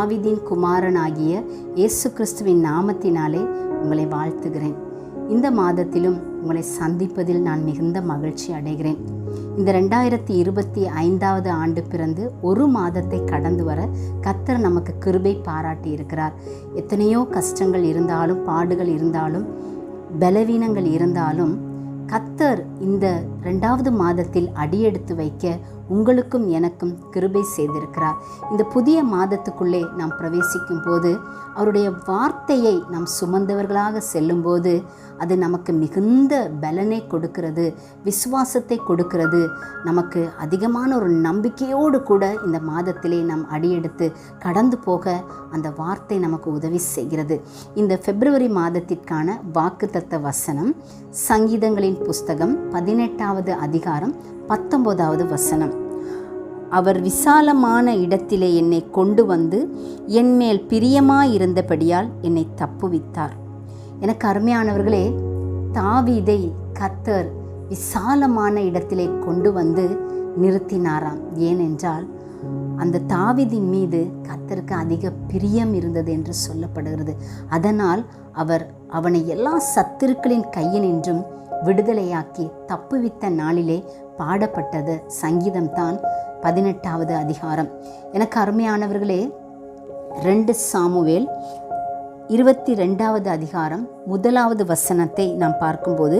தாவீதின் குமாரனாகிய இயேசு கிறிஸ்துவின் நாமத்தினாலே உங்களை வாழ்த்துகிறேன். இந்த மாதத்திலும் உங்களை சந்திப்பதில் நான் மிகுந்த மகிழ்ச்சி அடைகிறேன். இந்த 2025 ஆண்டு பிறந்து ஒரு மாதத்தை கடந்து வர கர்த்தர் நமக்கு கிருபை பாராட்டி இருக்கிறார். எத்தனையோ கஷ்டங்கள் இருந்தாலும், பாடுகள் இருந்தாலும், பலவீனங்கள் இருந்தாலும், கர்த்தர் இந்த 2வது மாதத்தில் அடியெடுத்து வைக்க உங்களுக்கும் எனக்கும் கிருபை செய்திருக்கிறார். இந்த புதிய மாதத்துக்குள்ளே நாம் பிரவேசிக்கும் போது அவருடைய வார்த்தையை நாம் சுமந்தவர்களாக செல்லும்போது அது நமக்கு மிகுந்த பலனை கொடுக்கிறது, விசுவாசத்தை கொடுக்கிறது. நமக்கு அதிகமான ஒரு நம்பிக்கையோடு கூட இந்த மாதத்திலே நாம் அடியெடுத்து கடந்து போக அந்த வார்த்தை நமக்கு உதவி செய்கிறது. இந்த பிப்ரவரி மாதத்திற்கான வாக்குத்தத்த வசனம் சங்கீதங்களின் புஸ்தகம் 18வது அதிகாரம் 19வது வசனம். அவர் விசாலமான இடத்திலே என்னை கொண்டு வந்து என்மேல் பிரியமாயிருந்தபடியால் என்னை தப்புவித்தார். எனக்கு அருமையானவர்களே, தாவீதை கர்த்தர் விசாலமான இடத்திலே கொண்டு வந்து நிறுத்தினாராம். ஏனென்றால் அந்த தாவீதின் மீது கர்த்தருக்கு அதிக பிரியம் இருந்தது என்று சொல்லப்படுகிறது. அதனால் அவர் அவனை எல்லா சத்துருக்களின் கையினின்றும் விடுதலையாக்கி தப்புவித்த நாளிலே பாடப்பட்டது சங்கீதம்தான் 18வது அதிகாரம். எனக்கு அருமையானவர்களே, 2 சாமுவேல் 22வது அதிகாரம் 1வது வசனத்தை நாம் பார்க்கும்போது,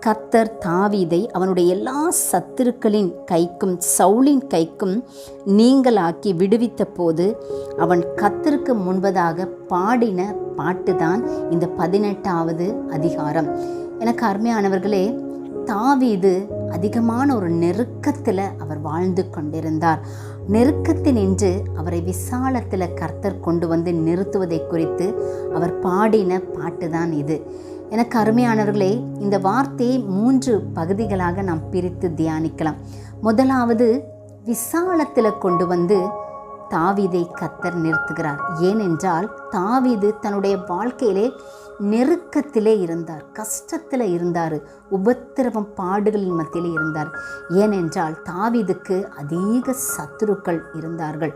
கர்த்தர் தாவீதை அவனுடைய எல்லா சத்துருக்களின் கைக்கும் சவுலின் கைக்கும் நீங்களாக்கி விடுவித்த போது அவன் கர்த்தருக்கு முன்பதாக பாடின பாட்டுதான் இந்த 18வது அதிகாரம். எனக்கு அருமையானவர்களே, தாவீது அதிகமான ஒரு நெருக்கத்தில் அவர் வாழ்ந்து கொண்டிருந்தார். நெருக்கத்தினின்று அவரை விசாலத்தில் கர்த்தர் கொண்டு வந்து நிறுத்துவதை குறித்து அவர் பாடின பாட்டுதான் இது. எனக்கு அருமையானவர்களே, இந்த வார்த்தையை 3 பகுதிகளாக நாம் பிரித்து தியானிக்கலாம். முதலாவது, விசாலத்தில் கொண்டு வந்து தாவீதை கர்த்தர் நிறுத்துகிறார். ஏனென்றால் தாவீது தன்னுடைய வாழ்க்கையிலே நெருக்கத்திலே இருந்தார், கஷ்டத்தில் இருந்தார், உபத்திரவம் பாடுகளின் மத்தியிலே இருந்தார். ஏனென்றால் தாவீதுக்கு அதிக சத்துருக்கள் இருந்தார்கள்.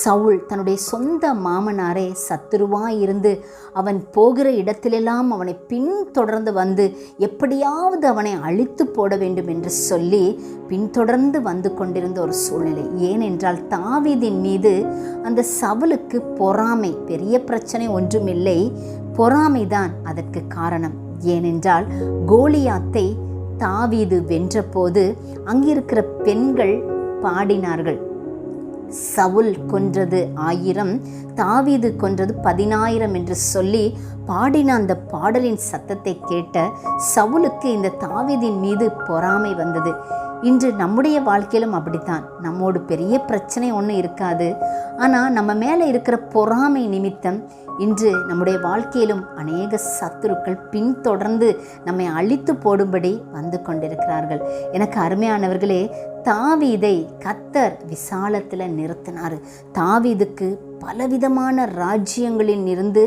சவுல் தன்னுடைய சொந்த மாமனாரே சத்துருவாய் இருந்து அவன் போகிற இடத்திலெல்லாம் அவனை பின்தொடர்ந்து வந்து எப்படியாவது அவனை அழித்து போட வேண்டும் என்று சொல்லி பின்தொடர்ந்து வந்து கொண்டிருந்த ஒரு சூழ்நிலை. ஏனென்றால் தாவீதின் மீது அந்த சவுலுக்கு பொறாமை, பெரிய பிரச்சனை ஒன்றுமில்லை, பொறாமைதான் அதற்கு காரணம். ஏனென்றால் கோலியாத்தை தாவீது வென்றபோது அங்கிருக்கிற பெண்கள் பாடினார்கள், சவுல் கொன்றது 1000, தாவீது கொன்றது 10,000 என்று சொல்லி பாடின அந்த பாடலின் சத்தத்தை கேட்ட சவுலுக்கு இந்த தாவீதின் மீது பொறாமை வந்தது. இன்று நம்முடைய வாழ்க்கையிலும் அப்படித்தான். நம்மோடு பெரிய பிரச்சனை ஒன்றும் இருக்காது, ஆனால் நம்ம மேலே இருக்கிற பொறாமை நிமித்தம் இன்று நம்முடைய வாழ்க்கையிலும் அநேக சத்துருக்கள் பின்தொடர்ந்து நம்மை அழித்து போடும்படி வந்து கொண்டிருக்கிறார்கள். எனக்கு அருமையானவர்களே, தாவீதை கர்த்தர் விசாலத்தில் நிறுத்தினார். தாவீதுக்கு பலவிதமான ராஜ்யங்களில் இருந்து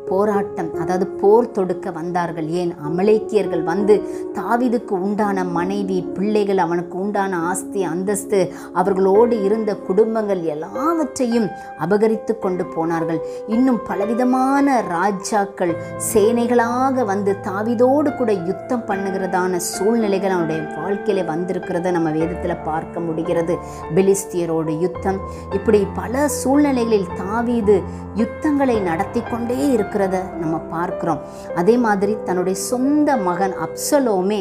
போராட்டம், அதாவது போர் தொடுக்க வந்தார்கள். ஏன், அமலேக்கியர்கள் வந்து தாவீதுக்கு உண்டான மனைவி, பிள்ளைகள், அவனுக்கு உண்டான ஆஸ்தி அந்தஸ்து, அவர்களோடு இருந்த குடும்பங்கள் எல்லாவற்றையும் அபகரித்து கொண்டு போனார்கள். இன்னும் பலவிதமான ராஜாக்கள் சேனைகளாக வந்து தாவீதோடு கூட யுத்தம் பண்ணுகிறதான சூழ்நிலைகள் அவனுடைய வாழ்க்கையில வந்திருக்கிறத நம்ம வேதத்தில் பார்க்க முடிகிறது. பெலிஸ்தியரோடு யுத்தம், இப்படி பல சூழ்நிலைகளில் தாவீது யுத்தங்களை நடத்தி கொண்டே இருக்கிறத நம்ம பார்க்கிறோம். அதே மாதிரி தன்னுடைய சொந்த மகன் அப்சலோமே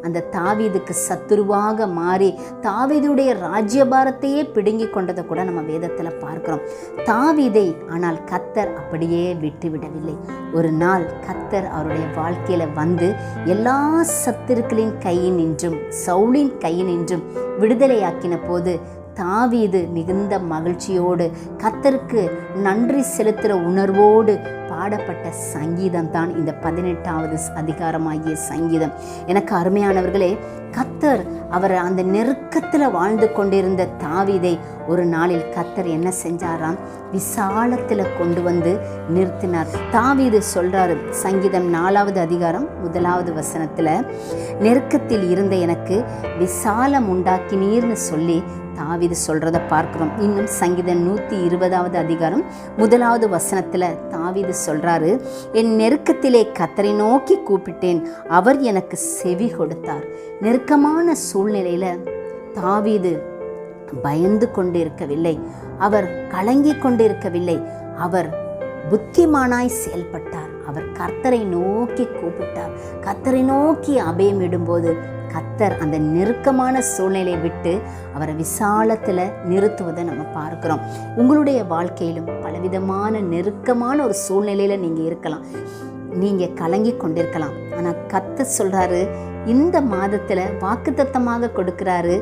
அந்த தாவீதுக்கு சத்துருவாக மாறி தாவீதுடைய ராஜ்யபாரத்தையே பிடுங்கி கொண்டதை கூட நம்ம வேதத்தில் பார்க்கிறோம். தாவீதை ஆனால் கர்த்தர் அப்படியே விட்டுவிடவில்லை. ஒரு நாள் கர்த்தர் அவருடைய வாழ்க்கையில வந்து எல்லா சத்துருக்களின் கையினின்றும் சவுலின் கையினின்றும் விடுதலையாக்கின போது தாவீது மிகுந்த மகிழ்ச்சியோடு கர்த்தருக்கு நன்றி செலுத்துகிற உணர்வோடு பாடப்பட்ட சங்கீதம் தான் இந்த 18வது அதிகாரமாகிய சங்கீதம். எனக்கு அருமையானவர்களே, கர்த்தர் அவர் அந்த நெருக்கத்தில் வாழ்ந்து கொண்டிருந்த தாவீதை ஒரு நாளில் கர்த்தர் என்ன செஞ்சாராம், விசாலத்தில் கொண்டு வந்து நிறுத்தினார். தாவீது சொல்றாரு, சங்கீதம் 4வது அதிகாரம் 1வது வசனத்தில், நெருக்கத்தில் இருந்த எனக்கு விசாலம் உண்டாக்கினீர்னு சொல்லி தாவீது சொல்றதை பார்க்கிறோம். இன்னும் சங்கீதம் 120வது அதிகாரம் முதலாவது வசனத்துல தாவீது சொல்றாரு, என் நெருக்கத்திலே கர்த்தரை நோக்கி கூப்பிட்டேன், அவர் எனக்கு செவி கொடுத்தார். நெருக்கமான சூழ்நிலையில தாவீது பயந்து கொண்டு இருக்கவில்லை, அவர் கலங்கி கொண்டு இருக்கவில்லை, அவர் புத்திமானாய் செயல்பட்டார். அவர் கர்த்தரை நோக்கி கூப்பிட்டார். கர்த்தரை நோக்கி அபயம் இடும்போது கர்த்தர் அந்த நெருக்கமான சூழ்நிலையை விட்டு அவரை விசாலத்தில் நிறுத்துவதை நம்ம பார்க்கிறோம். உங்களுடைய வாழ்க்கையிலும் பலவிதமான நெருக்கமான ஒரு சூழ்நிலையில் நீங்கள் இருக்கலாம், நீங்கள் கலங்கி கொண்டிருக்கலாம். ஆனால் கர்த்தர் சொல்கிறாரு, இந்த மாதத்தில் வாக்குத்தத்தமாக கொடுக்குறாரு,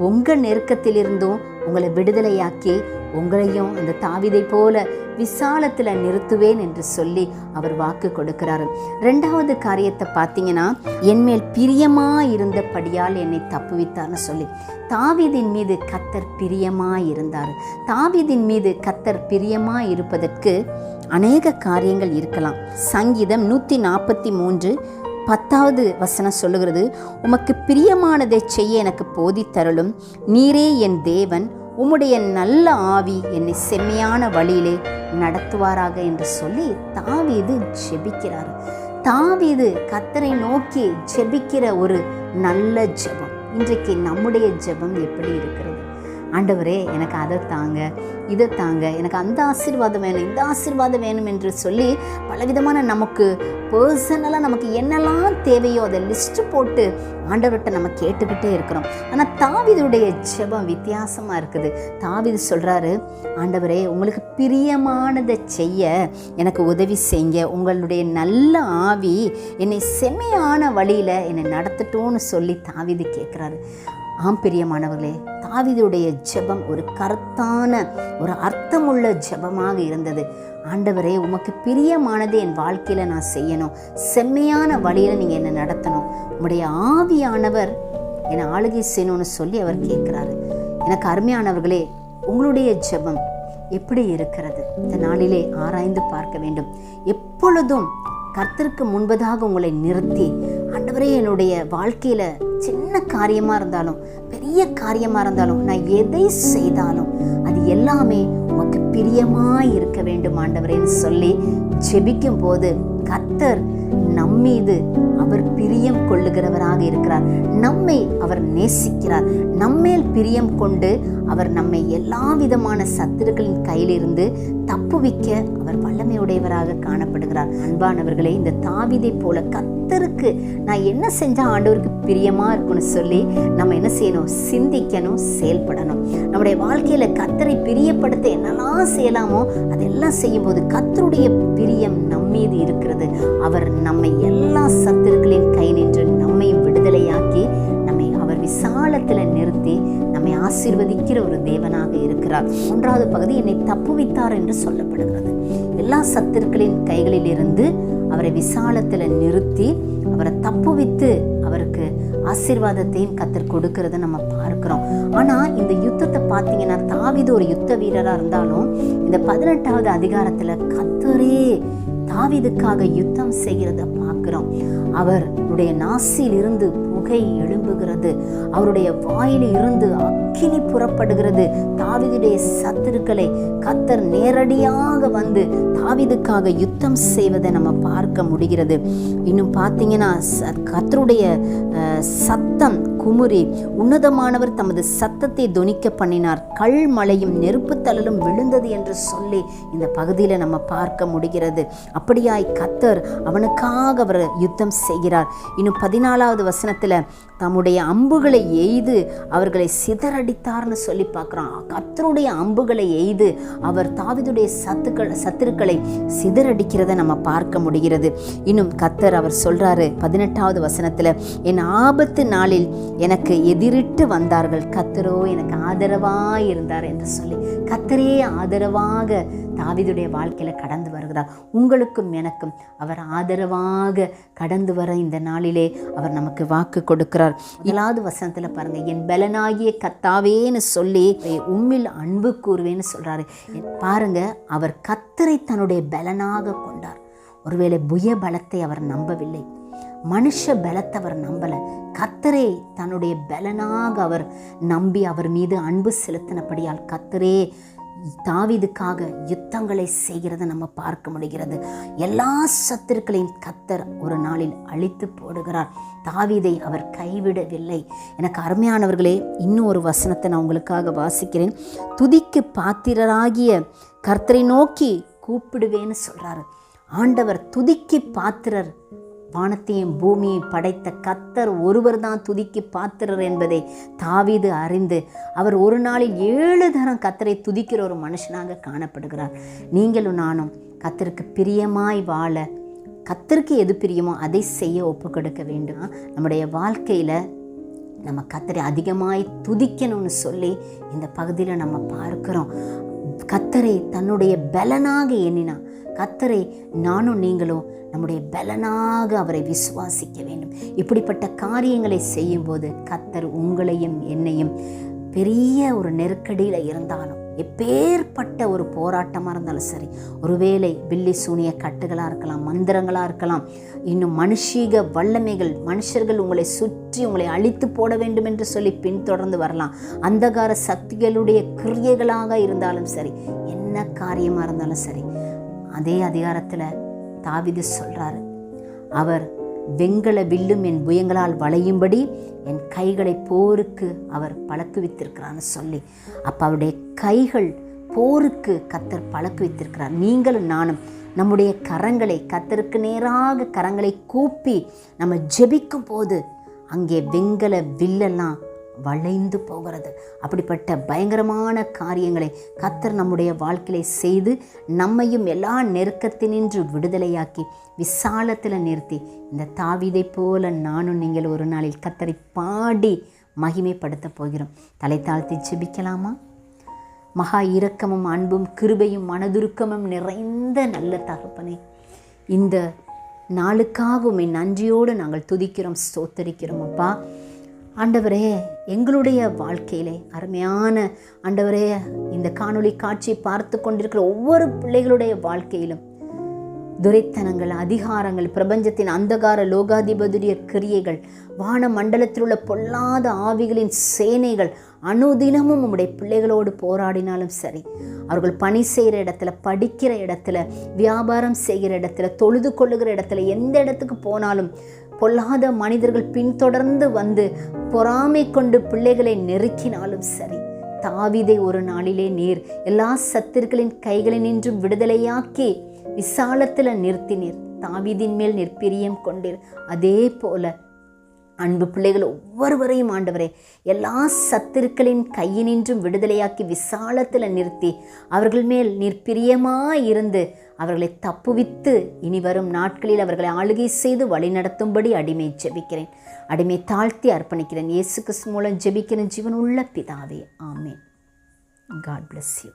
உங்கள் நெருக்கத்திலிருந்தும் உங்களை விடுதலையாக்கி உங்களையும் அந்த தாவீதை போல விசாலத்தில் நிறுத்துவேன் என்று சொல்லி அவர் வாக்கு கொடுக்கிறாரு. ரெண்டாவது காரியத்தை பார்த்தீங்கன்னா, என்மேல் பிரியமாயிருந்தபடியால் என்னை தப்புவித்தார்னு சொல்லி தாவீதின் மீது கர்த்தர் பிரியமாயிருந்தார். தாவீதின் மீது கர்த்தர் பிரியமாயிருப்பதற்கு அநேக காரியங்கள் இருக்கலாம். சங்கீதம் 143:10 சொல்லுகிறது, உமக்கு பிரியமானதை செய்ய எனக்கு போதித்தருளும், நீரே என் தேவன், உம்முடைய நல்ல ஆவி என்னை செம்மையான வழியிலே நடத்துவாராக என்று சொல்லி தாவீது ஜெபிக்கிறார். தாவீது கர்த்தரை நோக்கி ஜெபிக்கிற ஒரு நல்ல ஜெபம். இன்றைக்கு நம்முடைய ஜெபம் எப்படி இருக்கிறது? ஆண்டவரே, எனக்கு அதை தாங்க, இதை தாங்க, எனக்கு அந்த ஆசீர்வாதம் வேணும், இந்த ஆசீர்வாதம் வேணும் என்று சொல்லி பலவிதமான நமக்கு பர்சனலாக நமக்கு என்னெல்லாம் தேவையோ அதை லிஸ்ட்டு போட்டு ஆண்டவர்கிட்ட நம்ம கேட்டுக்கிட்டே இருக்கிறோம். ஆனால் தாவீதுடைய ஜெபம் வித்தியாசமாக இருக்குது. தாவீது சொல்கிறாரு, ஆண்டவரே, உங்களுக்கு பிரியமானதை செய்ய எனக்கு உதவி செய்யுங்க, உங்களுடைய நல்ல ஆவி என்னை செம்மையான வழியில் என்னை நடத்தட்டும்னு சொல்லி தாவீது கேட்குறாரு. ஆம் பிரியமானவர்களே, தாவீதுடைய ஜெபம் ஒரு கருத்தான ஒரு அர்த்தமுள்ள ஜெபமாக இருந்தது. ஆண்டவரே, உமக்கு பிரியமானதை என் வாழ்க்கையில் நான் செய்யணும், செம்மையான வழியில் நீங்கள் என்னை நடத்தணும், உம்முடைய ஆவியானவர் என்னை ஆளுகை செய்யணும்னு சொல்லி அவர் கேட்குறாரு. எனக்கு அருமையானவர்களே, உங்களுடைய ஜெபம் எப்படி இருக்கிறது? இந்த நாளிலே ஆராய்ந்து பார்க்க வேண்டும். எப்பொழுதும் கர்த்தருக்கு முன்பதாக உங்களை நிறுத்தி, ஆண்டவரே, என்னுடைய வாழ்க்கையில் சின்ன காரியமாக இருந்தாலும் பெரிய காரியமாக இருந்தாலும் நான் எதை செய்தாலும் அது எல்லாமே உமக்கு பிரியமாய் இருக்க வேண்டும் ஆண்டவரேன்னு சொல்லி ஜெபிக்கும் போது கர்த்தர் நம்மீது அவர் பிரியம் கொள்ளுகிறவராக இருக்கிறார். நம்மை அவர் நேசிக்கிறார். நம்மேல் பிரியம் கொண்டு அவர் நம்மை எல்லா விதமான சத்துருக்களின் கையிலிருந்து தப்புவிக்க அவர் வல்லமையுடையவராக காணப்படுகிறார். அன்பானவர்களே, இந்த தாவீதை போல கர்த்தருக்கு நான் என்ன செஞ்சால் ஆண்டவருக்கு பிரியமாக இருக்குன்னு சொல்லி நம்ம என்ன செய்யணும்? சிந்திக்கணும், செயல்படணும். நம்முடைய வாழ்க்கையில் கர்த்தரை பிரியப்படுத்த என்னெல்லாம் செய்யலாமோ அதெல்லாம் செய்யும்போது கர்த்தருடைய பிரியம் நம்மீது இருக்கிறது. அவர் நம்மை எல்லா சத்துருக்களின் கை நின்று நம்மை விடுதலையாக்கி நம்மை அவர் விசாலத்தில் நிறுத்தி நம்மை ஆசீர்வதிக்கிற ஒரு தேவனாக இருக்கிறார். 3வது பகுதி, என்னை தப்புவித்தார் என்று சொல்லப்படுகிறது. எல்லா சத்துருக்களின் கைகளிலிருந்து அவரை விசாலத்தில் நிறுத்தி அவரை தப்புவித்து அவருக்கு ஆசீர்வாதத்தையும் கர்த்தர் கொடுக்கறத நம்ம பார்க்கிறோம். ஆனால் இந்த யுத்தத்தை பார்த்தீங்கன்னா, தாவீது ஒரு யுத்த வீரராக இருந்தாலும் இந்த 18வது அதிகாரத்தில் கர்த்தரே தாவீதுக்காக யுத்தம் செய்கிறத பார்க்கிறோம். அவருடைய நாசில் இருந்து புகை எழும்புகிறது, அவருடைய வாயில் இருந்து அக்கினி புறப்படுகிறது. தாவீதுடைய சத்துருக்களை கர்த்தர் நேரடியாக வந்து தாவீதுக்காக யுத்தம் செய்வதை நம்ம பார்க்க முடிகிறது. இன்னும் பார்த்தீங்கன்னா, கர்த்தருடைய சத்தம் குமுறி உன்னதமானவர் தமது சத்தத்தை தொனிக்க பண்ணினார், கல்மழையும் நெருப்பு தழலும் விழுந்தது என்று சொல்லி இந்த பகுதியில் நம்ம பார்க்க முடிகிறது. அப்படியாய் கர்த்தர் அவனுக்காக அவர் யுத்தம் செய்கிறார். இன்னும் 14வது வசனத்தில் தம்முடைய அம்புகளை எய்து அவர்களை சிதறடித்தார்னு சொல்லி பார்க்குறான். கர்த்தருடைய அம்புகளை எய்து அவர் தாவீதுடைய சத்துருக்களை சிதறடிக்கிறத நம்ம பார்க்க முடிகிறது. இன்னும் கர்த்தர் அவர் சொல்றாரு 18வது வசனத்தில், என் ஆபத்து நாளில் எனக்கு எதிரிட்டு வந்தார்கள், கர்த்தரோ எனக்கு ஆதரவாக இருந்தார் என்று சொல்லி கர்த்தரே ஆதரவாக தாவீதுடைய வாழ்க்கையில் கடந்து வருகிறார். உங்களுக்கும் எனக்கும் அவர் ஆதரவாக கடந்து வர இந்த நாளிலே அவர் நமக்கு வாக்கு கொடுக்கிறார். 7வது வசனத்தில் பாருங்க, என் பலனாகிய கர்த்தாவேன்னு சொல்லி உம்மில் அன்பு கூறுவேன்னு சொல்றாரு. பாருங்க, அவர் கர்த்தரை தன்னுடைய பலனாக கொண்டார். ஒருவேளை புய பலத்தை அவர் நம்பவில்லை, மனுஷ பலத்தை அவர் நம்பலை, கர்த்தரே தன்னுடைய பலனாக அவர் நம்பி அவர் மீது அன்பு செலுத்தினபடியால் கர்த்தரே தாவீதுக்காக யுத்தங்களை செய்கிறத நம்ம பார்க்க முடிகிறது. எல்லா சத்துருக்களையும் கர்த்தர் ஒரு நாளில் அழித்து போடுகிறார். தாவீதை அவர் கைவிடவில்லை. எனக்கு அருமையானவர்களே, இன்னும் ஒரு வசனத்தை நான் உங்களுக்காக வாசிக்கிறேன். துதிக்கு பாத்திரராகிய கர்த்தரை நோக்கி கூப்பிடுவேன்னு சொல்றாரு. ஆண்டவர் துதிக்கு பாத்திரர். வானத்தையும் பூமியையும் படைத்த கர்த்தர் ஒருவர் தான் துதிக்கு பாத்திரர் என்பதை தாவீது அறிந்து அவர் ஒரு நாளில் 7 தரம் கர்த்தரை துதிக்கிற ஒரு மனுஷனாக காணப்படுகிறார். நீங்களும் நானும் கர்த்தருக்கு பிரியமாய் வாழ, கர்த்தருக்கு எது பிரியமோ அதை செய்ய ஒப்பு கொடுக்க வேண்டும். நம்முடைய வாழ்க்கையில் நம்ம கர்த்தரை அதிகமாய் துதிக்கணும்னு சொல்லி இந்த பகுதியில் நம்ம பார்க்கிறோம். கர்த்தரை தன்னுடைய பலனாக எண்ணினா, கர்த்தரை நானும் நீங்களும் நம்முடைய பலனாக அவரை விசுவாசிக்க வேண்டும். இப்படிப்பட்ட காரியங்களை செய்யும்போது கர்த்தர் உங்களையும் என்னையும் பெரிய ஒரு நெருக்கடியில் இருந்தாலும், எப்பேற்பட்ட ஒரு போராட்டமாக இருந்தாலும் சரி, ஒருவேளை பில்லி சூனிய கட்டுகளாக இருக்கலாம், மந்திரங்களாக இருக்கலாம், இன்னும் மனுஷீக வல்லமைகள், மனுஷர்கள் உங்களை சுற்றி உங்களை அழித்து போட வேண்டும் என்று சொல்லி பின்தொடர்ந்து வரலாம், அந்தகார சக்திகளுடைய கிரியைகளாக இருந்தாலும் சரி, என்ன காரியமாக இருந்தாலும் சரி, அதே அதிகாரத்தில் தாவீது சொல்றாரு, அவர் வெண்கல வில்லும் என் புயங்களால் வளையும்படி என் கைகளை போருக்கு அவர் பழக்குவித்திருக்கிறான்னு சொல்லி, அப்போ அவருடைய கைகள் போருக்கு கர்த்தர் பழக்குவித்திருக்கிறார். நீங்களும் நானும் நம்முடைய கரங்களை கர்த்தருக்கு நேராக கரங்களை கூப்பி நம்ம ஜெபிக்கும் போது அங்கே வெண்கல வில்லெல்லாம் வளைந்து போகிறது. அப்படிப்பட்ட பயங்கரமான காரியங்களை கர்த்தர் நம்முடைய வாழ்க்கையில செய்து நம்மையும் எல்லா நெருக்கத்தினின்று விடுதலையாக்கி விசாலத்தில் நிறுத்தி, இந்த தாவீதை போல நானும் நீங்கள் ஒரு நாளில் கர்த்தரை பாடி மகிமைப்படுத்த போகிறோம். தலை தாழ்த்தி ஜெபிக்கலாமா? மகா இரக்கமும் அன்பும் கிருபையும் மனதுருக்கமும் நிறைந்த நல்ல தகப்பனே, இந்த நாளுக்காக உம்மை நன்றியோடு நாங்கள் துதிக்கிறோம், ஸ்தோத்தரிக்கிறோம். அப்பா ஆண்டவரே, எங்களுடைய வாழ்க்கையிலே அருமையான ஆண்டவரே, இந்த காணொளி காட்சியை பார்த்து கொண்டிருக்கிற ஒவ்வொரு பிள்ளைகளுடைய வாழ்க்கையிலும் துரைத்தனங்கள், அதிகாரங்கள், பிரபஞ்சத்தின் அந்தகார லோகாதிபதிய கிரியைகள், வான மண்டலத்தில் உள்ள பொல்லாத ஆவிகளின் சேனைகள் அனுதினமும் உம்முடைய பிள்ளைகளோடு போராடினாலும் சரி, அவர்கள் பணி செய்கிற இடத்துல, படிக்கிற இடத்துல, வியாபாரம் செய்கிற இடத்துல, தொழுது கொள்ளுகிற இடத்துல, எந்த இடத்துக்கு போனாலும் பொல்லாத மனிதர்கள் பின்தொடர்ந்து வந்து பொறாமை கொண்டு பிள்ளைகளை நெருக்கினாலும் சரி, தாவீதை ஒரு நாளிலே நீர் எல்லா சத்துருக்களின் கைகளினின்றும் விடுதலையாக்கி விசாலத்தில் நிறுத்தினீர். தாவீதின் மேல் நீர் பிரியம் கொண்டீர். அதே போல அன்பு பிள்ளைகள் ஒவ்வொருவரையும் ஆண்டவரே எல்லா சத்துருக்களின் கையினின்றும் விடுதலையாக்கி விசாலத்தில் நிறுத்தி அவர்கள் மேல் நீர் பிரியமாயிருந்து அவர்களை தப்புவித்து இனி வரும் நாட்களில் அவர்களை ஆளுகை செய்து வழிநடத்தும்படி அடிமை ஜெபிக்கிறேன். அடிமை தாழ்த்தி அர்ப்பணிக்கிறேன். இயேசு கிறிஸ்து மூலம் ஜெபிக்கிறேன் ஜீவன் உள்ள பிதாவே, ஆமென். God bless you.